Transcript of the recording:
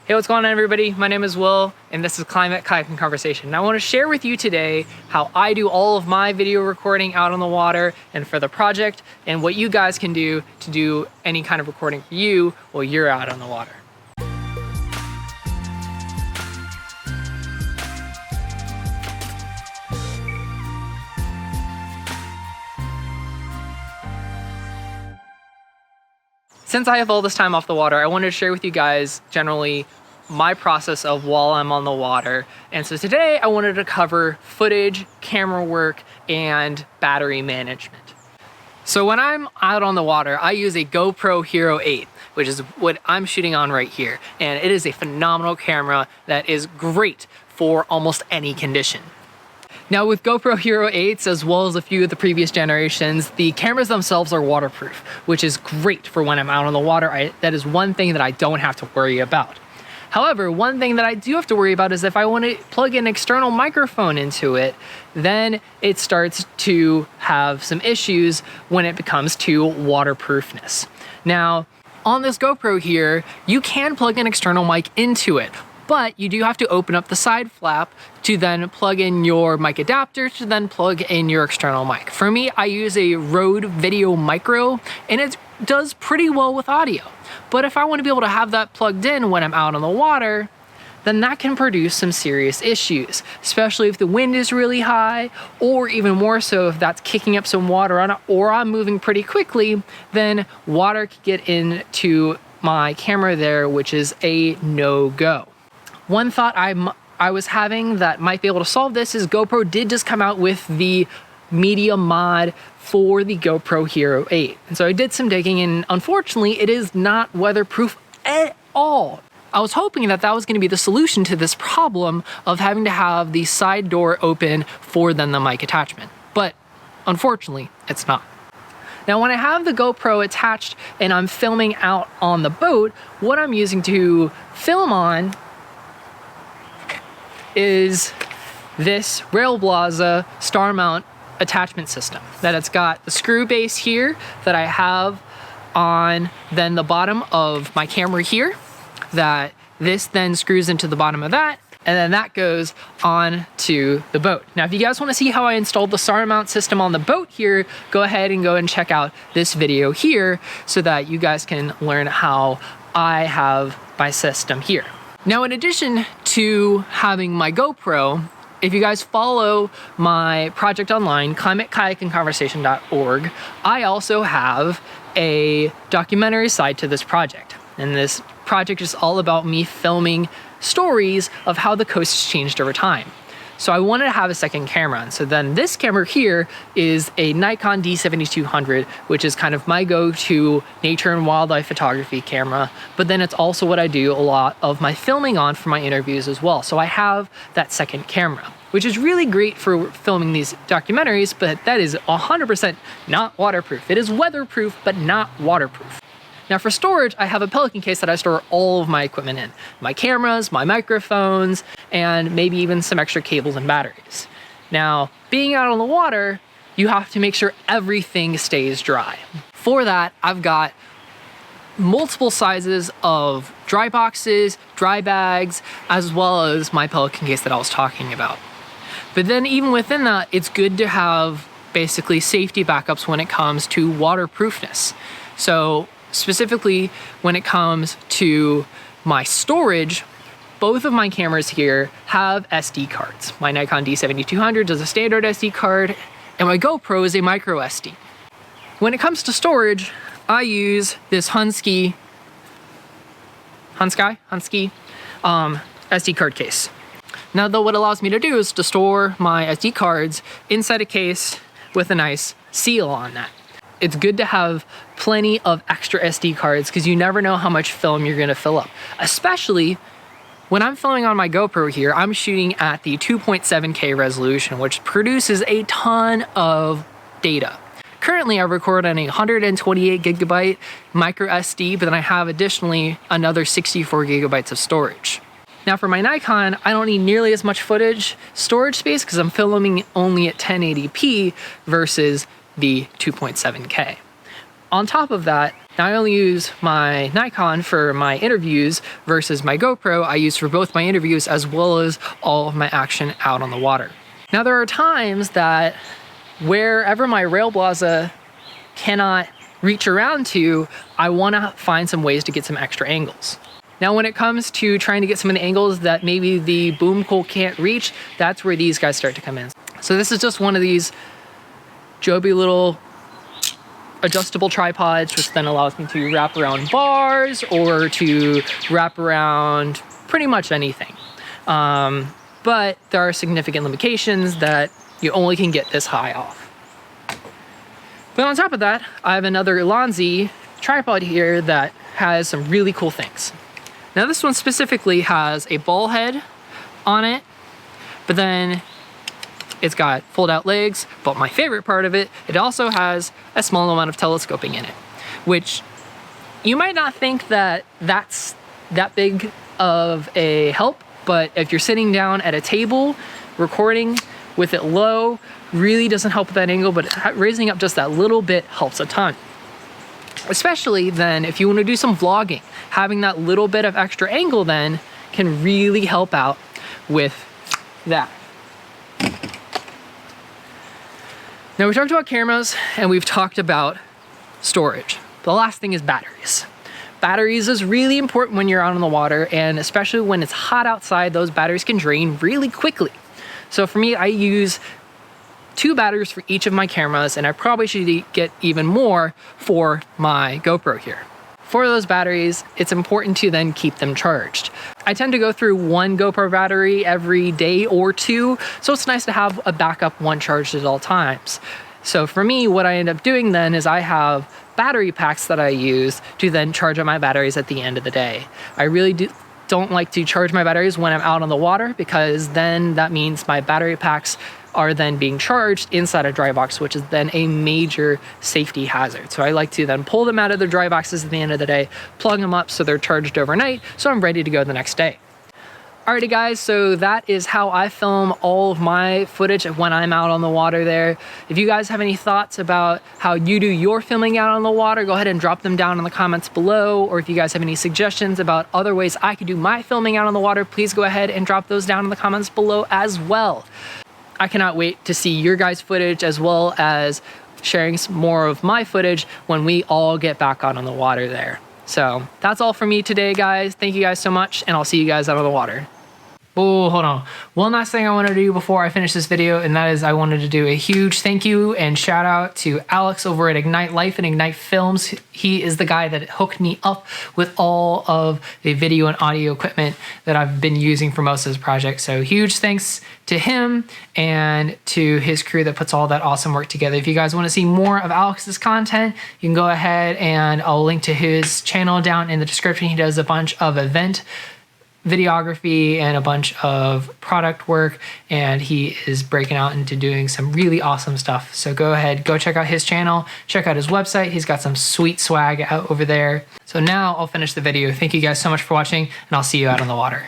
Hey, what's going on everybody? My name is Will and this is Climate Kayaking Conversation. And I want to share with you today how I do all of my video recording out on the water and for the project, and what you guys can do to do any kind of recording for you while you're out on the water. Since I have all this time off the water, I wanted to share with you guys generally my process of while I'm on the water. And so today I wanted to cover footage, camera work, and battery management. So when I'm out on the water, I use a GoPro Hero 8, which is what I'm shooting on right here. And it is a phenomenal camera that is great for almost any condition. Now with GoPro Hero 8s, as well as a few of the previous generations, the cameras themselves are waterproof, which is great for when I'm out on the water. That is one thing that I don't have to worry about. However, one thing that I do have to worry about is if I want to plug an external microphone into it, then it starts to have some issues when it comes to waterproofness. Now, on this GoPro here, you can plug an external mic into it, but you do have to open up the side flap to then plug in your mic adapter to then plug in your external mic. For me, I use a Rode VideoMicro and it does pretty well with audio. But if I want to be able to have that plugged in when I'm out on the water, then that can produce some serious issues, especially if the wind is really high, or even more so if that's kicking up some water on it, or I'm moving pretty quickly, then water could get into my camera there, which is a no-go. One thought I was having that might be able to solve this is GoPro did just come out with the media mod for the GoPro Hero 8. And so I did some digging and unfortunately it is not weatherproof at all. I was hoping that that was going to be the solution to this problem of having to have the side door open for then the mic attachment. But unfortunately it's not. Now when I have the GoPro attached and I'm filming out on the boat, what I'm using to film on is this Railblaza star mount attachment system. That it's got the screw base here that I have on then the bottom of my camera here, that this then screws into the bottom of that, and then that goes on to the boat. Now if you guys want to see how I installed the star mount system on the boat here, go ahead and check out this video here so that you guys can learn how I have my system here. Now in addition to having my GoPro, if you guys follow my project online, climatekayakinconversation.org, I also have a documentary side to this project. And this project is all about me filming stories of how the coast has changed over time. So I wanted to have a second camera. And so then this camera here is a Nikon D7200, which is kind of my go-to nature and wildlife photography camera. But then it's also what I do a lot of my filming on for my interviews as well. So I have that second camera, which is really great for filming these documentaries, but that is 100% not waterproof. It is weatherproof, but not waterproof. Now for storage, I have a Pelican case that I store all of my equipment in. My cameras, my microphones, and maybe even some extra cables and batteries. Now, being out on the water, you have to make sure everything stays dry. For that, I've got multiple sizes of dry boxes, dry bags, as well as my Pelican case that I was talking about. But then even within that, it's good to have basically safety backups when it comes to waterproofness. So specifically when it comes to my storage, both of my cameras here have SD cards. My Nikon D7200 does a standard SD card, and my GoPro is a micro SD. When it comes to storage, I use this Husky SD card case. Now though, what it allows me to do is to store my SD cards inside a case with a nice seal on that. It's good to have plenty of extra SD cards because you never know how much film you're gonna fill up. Especially when I'm filming on my GoPro here, I'm shooting at the 2.7K resolution, which produces a ton of data. Currently I record on a 128 gigabyte micro SD, but then I have additionally another 64 gigabytes of storage. Now for my Nikon, I don't need nearly as much footage storage space because I'm filming only at 1080p versus the 2.7K. On top of that, Now I only use my Nikon for my interviews versus my GoPro I use for both my interviews as well as all of my action out on the water. Now there are times that wherever my Railblaza cannot reach around to, I want to find some ways to get some extra angles. Now when it comes to trying to get some of the angles that maybe the boom pole can't reach, that's where these guys start to come in. So this is just one of these Joby little adjustable tripods, which then allows me to wrap around bars or to wrap around pretty much anything. But there are significant limitations that you only can get this high off. But on top of that, I have another Ulanzi tripod here that has some really cool things. Now this one specifically has a ball head on it, but then it's got fold out legs, but my favorite part of it, it also has a small amount of telescoping in it, which you might not think that that's that big of a help, but if you're sitting down at a table recording with it low, really doesn't help with that angle, but raising up just that little bit helps a ton. Especially then if you want to do some vlogging, having that little bit of extra angle then can really help out with that. Now we talked about cameras and we've talked about storage. The last thing is batteries. Batteries is really important when you're out on the water, and especially when it's hot outside, those batteries can drain really quickly. So for me, I use 2 batteries for each of my cameras, and I probably should get even more for my GoPro here. For those batteries, it's important to then keep them charged. I tend to go through 1 GoPro battery every day or 2, so it's nice to have a backup one charged at all times. So for me, what I end up doing then is I have battery packs that I use to then charge up my batteries at the end of the day. I really don't like to charge my batteries when I'm out on the water, because then that means my battery packs are then being charged inside a dry box, which is then a major safety hazard. So I like to then pull them out of the dry boxes at the end of the day, plug them up so they're charged overnight, so I'm ready to go the next day. Alrighty guys, so that is how I film all of my footage when I'm out on the water there. If you guys have any thoughts about how you do your filming out on the water, go ahead and drop them down in the comments below. Or if you guys have any suggestions about other ways I could do my filming out on the water, please go ahead and drop those down in the comments below as well. I cannot wait to see your guys' footage, as well as sharing some more of my footage when we all get back out on the water there. So that's all from me today, guys. Thank you guys so much, and I'll see you guys out on the water. Oh, hold on. One last thing I wanted to do before I finish this video, and that is I wanted to do a huge thank you and shout out to Alex over at Ignite Life and Ignite Films. He is the guy that hooked me up with all of the video and audio equipment that I've been using for most of this project. So huge thanks to him and to his crew that puts all that awesome work together. If you guys want to see more of Alex's content, you can go ahead and I'll link to his channel down in the description. He does a bunch of event videography and a bunch of product work, and he is breaking out into doing some really awesome stuff. So go ahead, go check out his channel, check out his website. He's got some sweet swag out over there. So now I'll finish the video. Thank you guys so much for watching, and I'll see you out on the water.